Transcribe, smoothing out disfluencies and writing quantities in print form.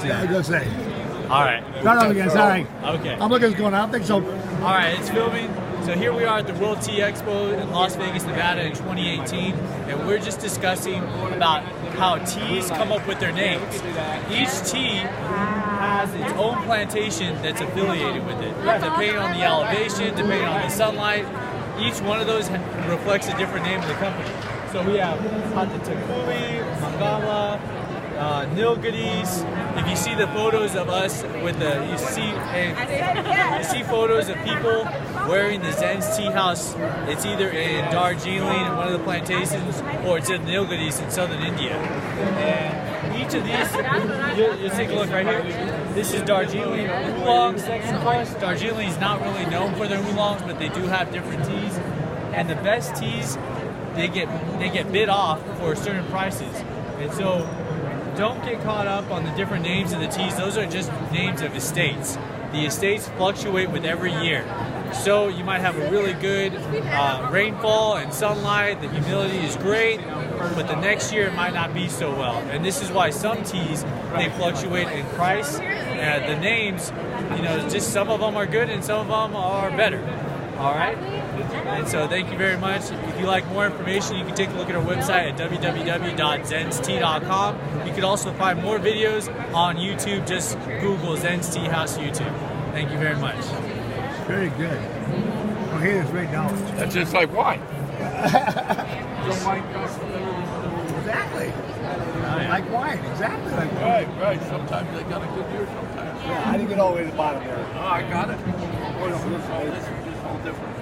see. Yeah, I was gonna say. All right. Start up again. Sorry. Okay. I'm looking what's going on. I don't think so. All right, it's filming. So here we are at the World Tea Expo in Las Vegas, Nevada in 2018, and we're just discussing about how teas come up with their names. Each tea has its own plantation that's affiliated with it, depending on the elevation, depending on the sunlight. Each one of those reflects a different name of the company. So we have Hatatakui, Mangala, Nilgiris. If you see the photos of us with you see photos of people wearing the Zen's Tea House. It's either in Darjeeling in one of the plantations, or it's in Nilgiris in southern India. And each of these, you'll take a look right here. This is Darjeeling Oolong section for us. Darjeeling is not really known for their oolongs, but they do have different teas. And the best teas, they get bid off for certain prices. And so don't get caught up on the different names of the teas. Those are just names of estates. The estates fluctuate with every year. So you might have a really good rainfall and sunlight, the humidity is great, but the next year it might not be so well. And this is why some teas, they fluctuate in price. The names, just some of them are good and some of them are better. All right? And so thank you very much. If you like more information, you can take a look at our website at www.zenstea.com. You can also find more videos on YouTube. Just Google Zen's Tea House YouTube. Thank you very much. Very good. Well, here is right now. That's just like wine. Exactly. Like wine. Exactly like wine. Right. Sometimes they got a good year, sometimes. Yeah, I didn't get all the way to the bottom there. Oh, I got it. This is all different.